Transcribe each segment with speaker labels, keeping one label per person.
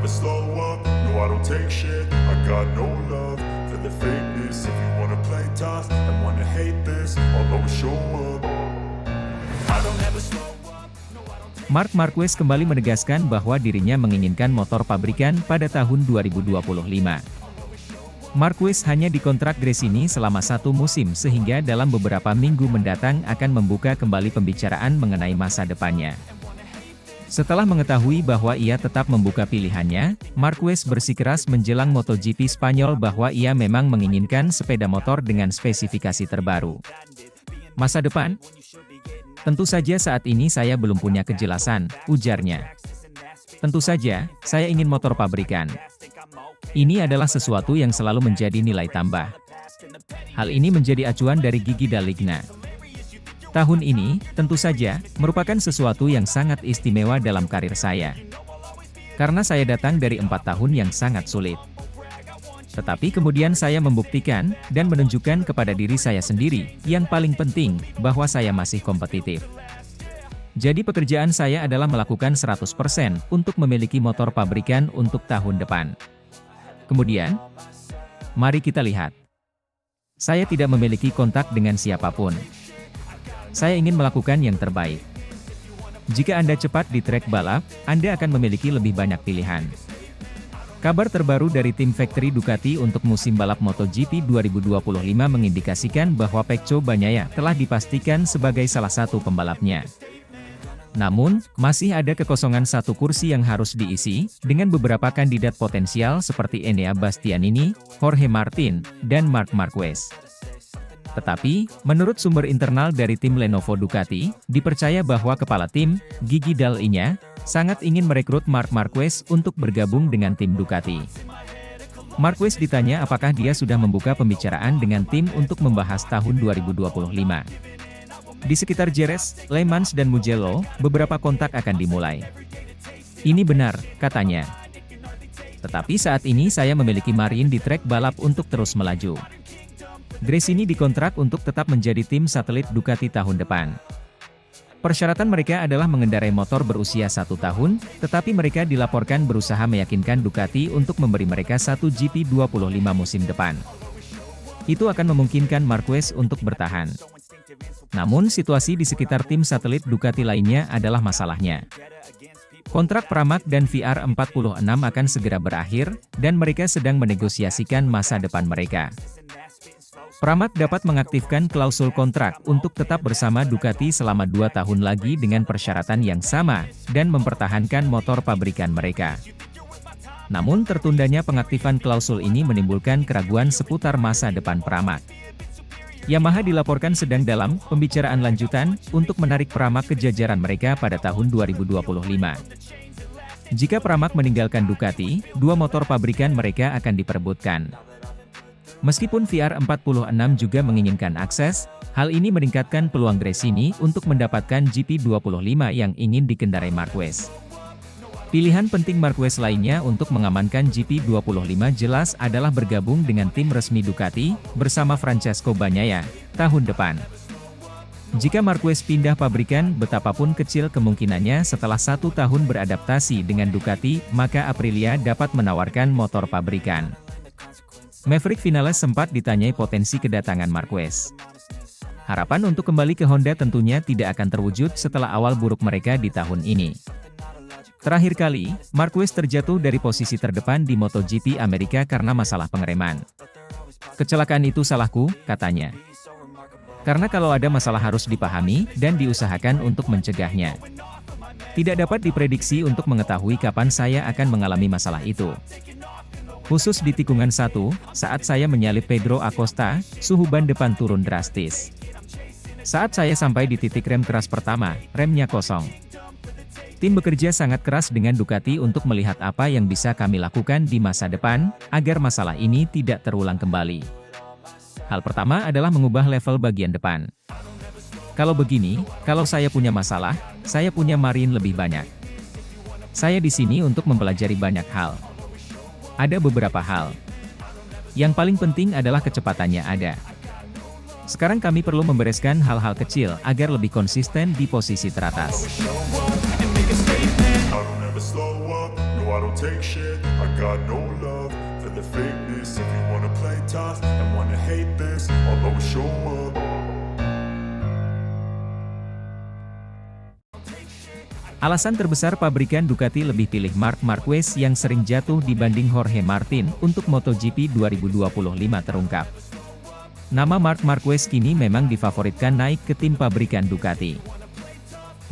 Speaker 1: slow up, no I don't take shit. I got no love for the fakeness. If you wanna play tough and wanna hate this, I'll always show up. I don't ever slow up, no I don't take.
Speaker 2: Marc Marquez kembali menegaskan bahwa dirinya menginginkan motor pabrikan pada tahun 2025. Marquez hanya dikontrak Gresini selama 1 musim sehingga dalam beberapa minggu mendatang akan membuka kembali pembicaraan mengenai masa depannya. Setelah mengetahui bahwa ia tetap membuka pilihannya, Marquez bersikeras menjelang MotoGP Spanyol bahwa ia memang menginginkan sepeda motor dengan spesifikasi terbaru. Masa depan? Tentu saja saat ini saya belum punya kejelasan, ujarnya. Tentu saja, saya ingin motor pabrikan. Ini adalah sesuatu yang selalu menjadi nilai tambah. Hal ini menjadi acuan dari Gigi D'Aligna. Tahun ini, tentu saja, merupakan sesuatu yang sangat istimewa dalam karir saya. Karena saya datang dari 4 tahun yang sangat sulit. Tetapi kemudian saya membuktikan, dan menunjukkan kepada diri saya sendiri, yang paling penting, bahwa saya masih kompetitif. Jadi pekerjaan saya adalah melakukan 100% untuk memiliki motor pabrikan untuk tahun depan. Kemudian, mari kita lihat. Saya tidak memiliki kontak dengan siapapun. Saya ingin melakukan yang terbaik. Jika Anda cepat di trek balap, Anda akan memiliki lebih banyak pilihan. Kabar terbaru dari tim Factory Ducati untuk musim balap MotoGP 2025 mengindikasikan bahwa Pecco Bagnaia telah dipastikan sebagai salah satu pembalapnya. Namun, masih ada kekosongan 1 kursi yang harus diisi, dengan beberapa kandidat potensial seperti Enea Bastianini, Jorge Martin, dan Marc Marquez. Tetapi, menurut sumber internal dari tim Lenovo Ducati, dipercaya bahwa kepala tim, Gigi D'Aligna, sangat ingin merekrut Marc Marquez untuk bergabung dengan tim Ducati. Marquez ditanya apakah dia sudah membuka pembicaraan dengan tim untuk membahas tahun 2025. Di sekitar Jerez, Le Mans dan Mugello, beberapa kontak akan dimulai. Ini benar, katanya. Tetapi saat ini saya memiliki Marin di trek balap untuk terus melaju. Gresini dikontrak untuk tetap menjadi tim satelit Ducati tahun depan. Persyaratan mereka adalah mengendarai motor berusia 1 tahun, tetapi mereka dilaporkan berusaha meyakinkan Ducati untuk memberi mereka 1 GP25 musim depan. Itu akan memungkinkan Marquez untuk bertahan. Namun situasi di sekitar tim satelit Ducati lainnya adalah masalahnya. Kontrak Pramac dan VR46 akan segera berakhir, dan mereka sedang menegosiasikan masa depan mereka. Pramac dapat mengaktifkan klausul kontrak untuk tetap bersama Ducati selama 2 tahun lagi dengan persyaratan yang sama, dan mempertahankan motor pabrikan mereka. Namun tertundanya pengaktifan klausul ini menimbulkan keraguan seputar masa depan Pramac. Yamaha dilaporkan sedang dalam pembicaraan lanjutan untuk menarik Pramac ke jajaran mereka pada tahun 2025. Jika Pramac meninggalkan Ducati, 2 motor pabrikan mereka akan diperebutkan. Meskipun VR46 juga menginginkan akses, hal ini meningkatkan peluang Gresini untuk mendapatkan GP25 yang ingin dikendarai Marquez. Pilihan penting Marquez lainnya untuk mengamankan GP25 jelas adalah bergabung dengan tim resmi Ducati, bersama Francesco Bagnaia, tahun depan. Jika Marquez pindah pabrikan, betapapun kecil kemungkinannya setelah 1 tahun beradaptasi dengan Ducati, maka Aprilia dapat menawarkan motor pabrikan. Maverick Vinales sempat ditanyai potensi kedatangan Marquez. Harapan untuk kembali ke Honda tentunya tidak akan terwujud setelah awal buruk mereka di tahun ini. Terakhir kali, Marquez terjatuh dari posisi terdepan di MotoGP Amerika karena masalah pengereman. Kecelakaan itu salahku, katanya. Karena kalau ada masalah harus dipahami, dan diusahakan untuk mencegahnya. Tidak dapat diprediksi untuk mengetahui kapan saya akan mengalami masalah itu. Khusus di tikungan 1, saat saya menyalip Pedro Acosta, suhu ban depan turun drastis. Saat saya sampai di titik rem keras pertama, remnya kosong. Tim bekerja sangat keras dengan Ducati untuk melihat apa yang bisa kami lakukan di masa depan, agar masalah ini tidak terulang kembali. Hal pertama adalah mengubah level bagian depan. Kalau begini, kalau saya punya masalah, saya punya Marin lebih banyak. Saya di sini untuk mempelajari banyak hal. Ada beberapa hal. Yang paling penting adalah kecepatannya ada. Sekarang kami perlu membereskan hal-hal kecil agar lebih konsisten di posisi teratas.
Speaker 1: I don't ever slow up, no I don't take shit. I got no love for the fakeness. If you wanna play tough and wanna hate this, I'll always show up.
Speaker 2: Alasan terbesar pabrikan Ducati lebih pilih Marc Marquez yang sering jatuh dibanding Jorge Martin untuk MotoGP 2025 terungkap. Nama Marc Marquez kini memang difavoritkan naik ke tim pabrikan Ducati.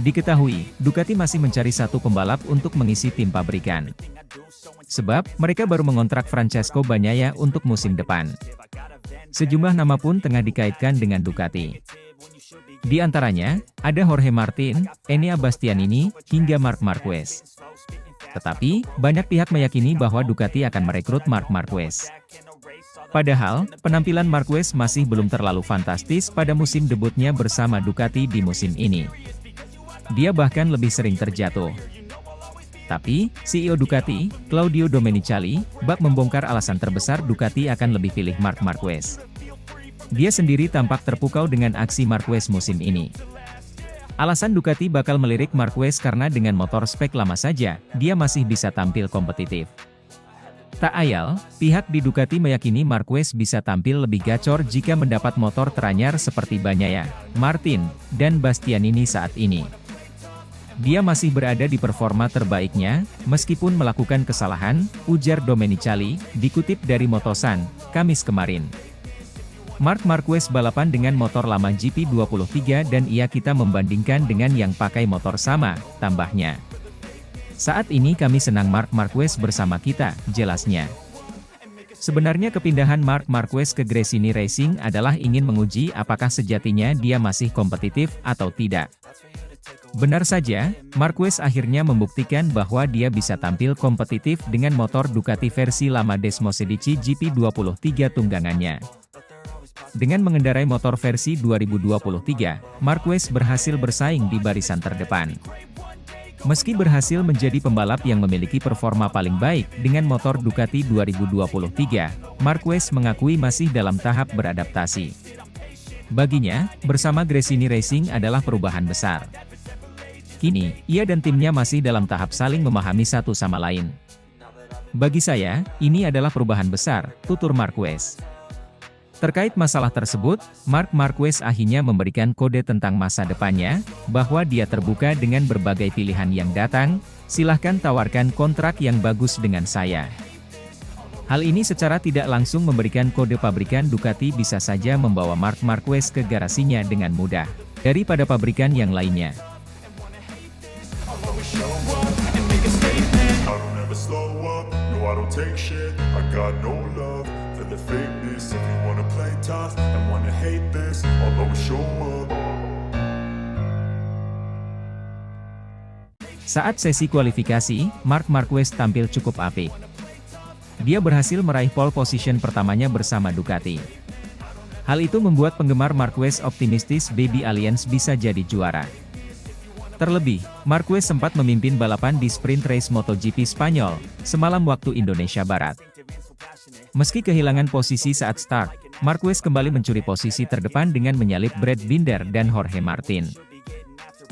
Speaker 2: Diketahui, Ducati masih mencari satu pembalap untuk mengisi tim pabrikan. Sebab, mereka baru mengontrak Francesco Bagnaia untuk musim depan. Sejumlah nama pun tengah dikaitkan dengan Ducati. Di antaranya, ada Jorge Martin, Enea Bastianini, hingga Marc Marquez. Tetapi, banyak pihak meyakini bahwa Ducati akan merekrut Marc Marquez. Padahal, penampilan Marquez masih belum terlalu fantastis pada musim debutnya bersama Ducati di musim ini. Dia bahkan lebih sering terjatuh. Tapi, CEO Ducati, Claudio Domenicali, bak membongkar alasan terbesar Ducati akan lebih pilih Marc Marquez. Dia sendiri tampak terpukau dengan aksi Marquez musim ini. Alasan Ducati bakal melirik Marquez karena dengan motor spek lama saja, dia masih bisa tampil kompetitif. Tak ayal, pihak di Ducati meyakini Marquez bisa tampil lebih gacor jika mendapat motor teranyar seperti Bagnaia, Martin, dan Bastianini saat ini. Dia masih berada di performa terbaiknya, meskipun melakukan kesalahan, ujar Domenicali, dikutip dari Motosan, Kamis kemarin. Marc Marquez balapan dengan motor lama GP23 dan kita membandingkan dengan yang pakai motor sama, tambahnya. Saat ini kami senang Marc Marquez bersama kita, jelasnya. Sebenarnya kepindahan Marc Marquez ke Gresini Racing adalah ingin menguji apakah sejatinya dia masih kompetitif atau tidak. Benar saja, Marquez akhirnya membuktikan bahwa dia bisa tampil kompetitif dengan motor Ducati versi lama Desmosedici GP23 tunggangannya. Dengan mengendarai motor versi 2023, Marquez berhasil bersaing di barisan terdepan. Meski berhasil menjadi pembalap yang memiliki performa paling baik dengan motor Ducati 2023, Marquez mengakui masih dalam tahap beradaptasi. Baginya, bersama Gresini Racing adalah perubahan besar. Kini, ia dan timnya masih dalam tahap saling memahami satu sama lain. Bagi saya, ini adalah perubahan besar, tutur Marquez. Terkait masalah tersebut, Marc Marquez akhirnya memberikan kode tentang masa depannya, bahwa dia terbuka dengan berbagai pilihan yang datang, silahkan tawarkan kontrak yang bagus dengan saya. Hal ini secara tidak langsung memberikan kode pabrikan Ducati bisa saja membawa Marc Marquez ke garasinya dengan mudah, daripada pabrikan yang lainnya.
Speaker 1: I don't take shit, I got no love for the fakeness. If you wanna play tough and wanna hate this, I'll always show up.
Speaker 2: Saat sesi kualifikasi, Marc Marquez tampil cukup apik. Dia berhasil meraih pole position pertamanya bersama Ducati. Hal itu membuat penggemar Marquez optimistis Baby Alliance bisa jadi juara. Terlebih, Marquez sempat memimpin balapan di sprint race MotoGP Spanyol, semalam waktu Indonesia Barat. Meski kehilangan posisi saat start, Marquez kembali mencuri posisi terdepan dengan menyalip Brad Binder dan Jorge Martin.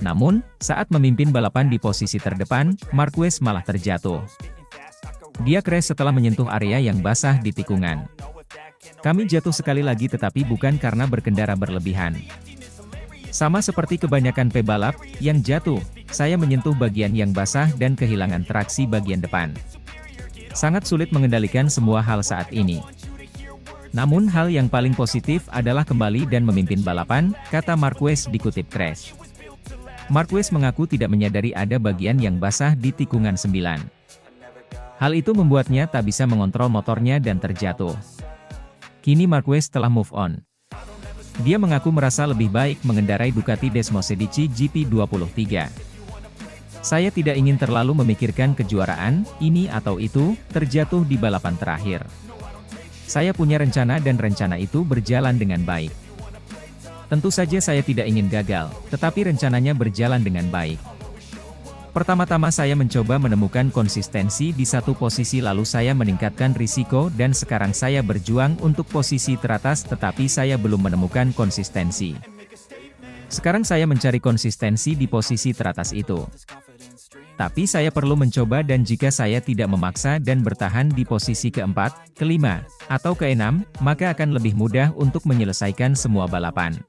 Speaker 2: Namun, saat memimpin balapan di posisi terdepan, Marquez malah terjatuh. Dia crash setelah menyentuh area yang basah di tikungan. Kami jatuh sekali lagi tetapi bukan karena berkendara berlebihan. Sama seperti kebanyakan pebalap yang jatuh, saya menyentuh bagian yang basah dan kehilangan traksi bagian depan. Sangat sulit mengendalikan semua hal saat ini. Namun hal yang paling positif adalah kembali dan memimpin balapan, kata Marquez dikutip Crash. Marquez mengaku tidak menyadari ada bagian yang basah di tikungan 9. Hal itu membuatnya tak bisa mengontrol motornya dan terjatuh. Kini Marquez telah move on. Dia mengaku merasa lebih baik mengendarai Ducati Desmosedici GP23. Saya tidak ingin terlalu memikirkan kejuaraan, ini atau itu, terjatuh di balapan terakhir. Saya punya rencana dan rencana itu berjalan dengan baik. Tentu saja saya tidak ingin gagal, tetapi rencananya berjalan dengan baik. Pertama-tama saya mencoba menemukan konsistensi di satu posisi lalu saya meningkatkan risiko dan sekarang saya berjuang untuk posisi teratas tetapi saya belum menemukan konsistensi. Sekarang saya mencari konsistensi di posisi teratas itu. Tapi saya perlu mencoba dan jika saya tidak memaksa dan bertahan di posisi keempat, kelima, atau keenam, maka akan lebih mudah untuk menyelesaikan semua balapan.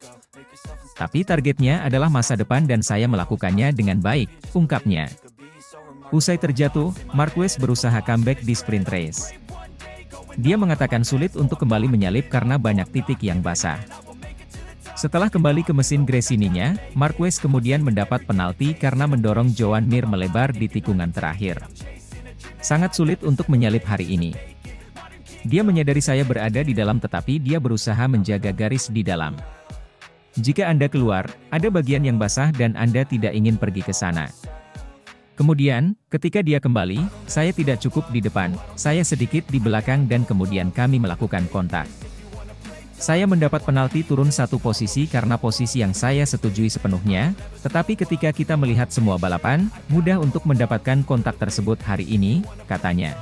Speaker 2: Tapi targetnya adalah masa depan dan saya melakukannya dengan baik, ungkapnya. Usai terjatuh, Marquez berusaha comeback di sprint race. Dia mengatakan sulit untuk kembali menyalip karena banyak titik yang basah. Setelah kembali ke mesin Gresini-nya, Marquez kemudian mendapat penalti karena mendorong Joan Mir melebar di tikungan terakhir. Sangat sulit untuk menyalip hari ini. Dia menyadari saya berada di dalam tetapi dia berusaha menjaga garis di dalam. Jika Anda keluar, ada bagian yang basah dan Anda tidak ingin pergi ke sana. Kemudian, ketika dia kembali, saya tidak cukup di depan, saya sedikit di belakang dan kemudian kami melakukan kontak. Saya mendapat penalti turun satu posisi karena posisi yang saya setujui sepenuhnya, tetapi ketika kita melihat semua balapan, mudah untuk mendapatkan kontak tersebut hari ini, katanya.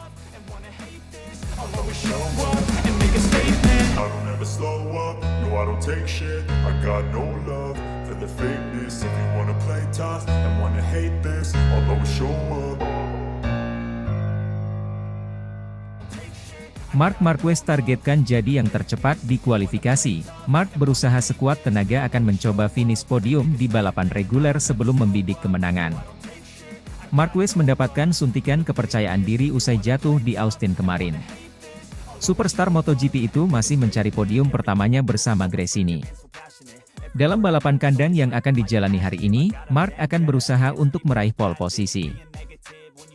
Speaker 2: Marc Marquez targetkan jadi yang tercepat di kualifikasi. Marc berusaha sekuat tenaga akan mencoba finish podium di balapan reguler sebelum membidik kemenangan. Marquez mendapatkan suntikan kepercayaan diri usai jatuh di Austin kemarin. Superstar MotoGP itu masih mencari podium pertamanya bersama Gresini. Dalam balapan kandang yang akan dijalani hari ini, Marc akan berusaha untuk meraih pole posisi.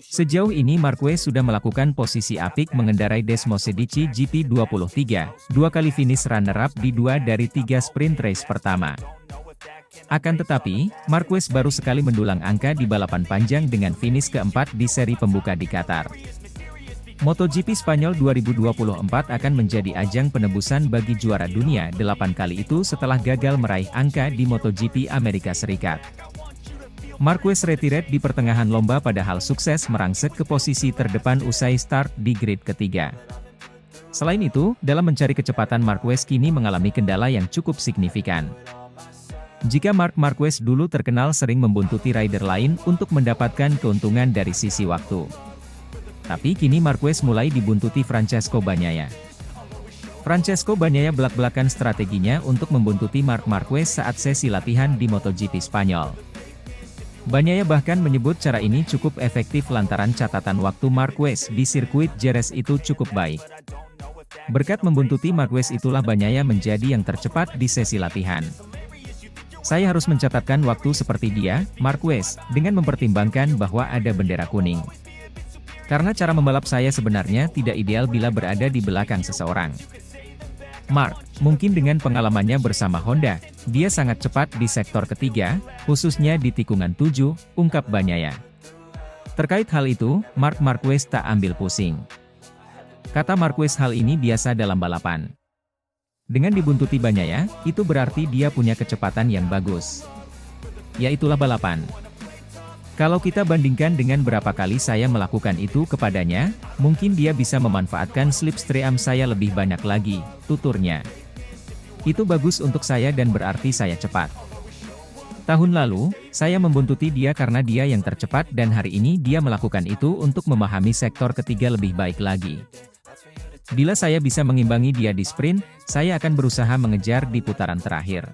Speaker 2: Sejauh ini Marquez sudah melakukan posisi apik mengendarai Desmosedici GP23, dua kali finish runner-up di 2 dari 3 sprint race pertama. Akan tetapi, Marquez baru sekali mendulang angka di balapan panjang dengan finish keempat di seri pembuka di Qatar. MotoGP Spanyol 2024 akan menjadi ajang penebusan bagi juara dunia 8 kali itu setelah gagal meraih angka di MotoGP Amerika Serikat. Marquez retired di pertengahan lomba padahal sukses merangsek ke posisi terdepan usai start di grid ketiga. Selain itu, dalam mencari kecepatan Marquez kini mengalami kendala yang cukup signifikan. Jika Marc Marquez dulu terkenal sering membuntuti rider lain untuk mendapatkan keuntungan dari sisi waktu. Tapi kini Marquez mulai dibuntuti Francesco Bagnaia. Francesco Bagnaia belak-belakan strateginya untuk membuntuti Marc Marquez saat sesi latihan di MotoGP Spanyol. Bagnaia bahkan menyebut cara ini cukup efektif lantaran catatan waktu Marquez di sirkuit Jerez itu cukup baik. Berkat membuntuti Marquez itulah Bagnaia menjadi yang tercepat di sesi latihan. Saya harus mencatatkan waktu seperti dia, Marquez, dengan mempertimbangkan bahwa ada bendera kuning. Karena cara membalap saya sebenarnya tidak ideal bila berada di belakang seseorang. Marc, mungkin dengan pengalamannya bersama Honda, dia sangat cepat di sektor ketiga, khususnya di tikungan 7, ungkap Bagnaia. Terkait hal itu, Marc Marquez tak ambil pusing. Kata Marquez hal ini biasa dalam balapan. Dengan dibuntuti Bagnaia, itu berarti dia punya kecepatan yang bagus. Ya itulah balapan. Kalau kita bandingkan dengan berapa kali saya melakukan itu kepadanya, mungkin dia bisa memanfaatkan slipstream saya lebih banyak lagi, tuturnya. Itu bagus untuk saya dan berarti saya cepat. Tahun lalu, saya membuntuti dia karena dia yang tercepat dan hari ini dia melakukan itu untuk memahami sektor ketiga lebih baik lagi. Bila saya bisa mengimbangi dia di sprint, saya akan berusaha mengejar di putaran terakhir.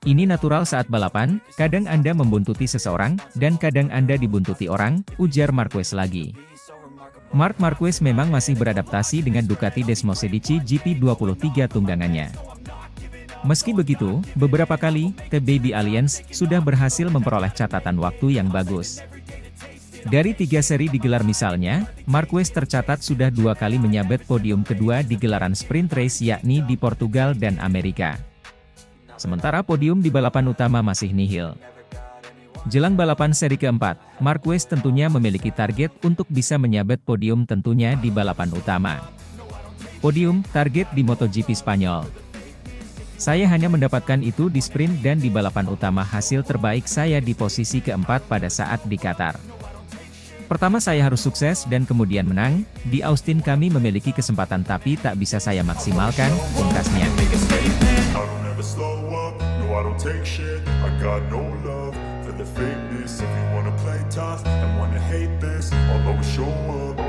Speaker 2: Ini natural saat balapan, kadang Anda membuntuti seseorang, dan kadang Anda dibuntuti orang, ujar Marquez lagi. Marc Marquez memang masih beradaptasi dengan Ducati Desmosedici GP23 tunggangannya. Meski begitu, beberapa kali, The Baby Alliance sudah berhasil memperoleh catatan waktu yang bagus. Dari 3 seri digelar misalnya, Marquez tercatat sudah 2 kali menyabet podium kedua di gelaran sprint race yakni di Portugal dan Amerika. Sementara podium di balapan utama masih nihil. Jelang balapan seri keempat, Marquez tentunya memiliki target untuk bisa menyabet podium tentunya di balapan utama. Podium, target di MotoGP Spanyol. Saya hanya mendapatkan itu di sprint dan di balapan utama hasil terbaik saya di posisi keempat pada saat di Qatar. Pertama saya harus sukses dan kemudian menang, di Austin kami memiliki kesempatan tapi tak bisa saya maksimalkan, pungkasnya.
Speaker 1: I don't take shit, I got no love for the the fakeness. If you wanna play tough and wanna hate this, I'll always show up.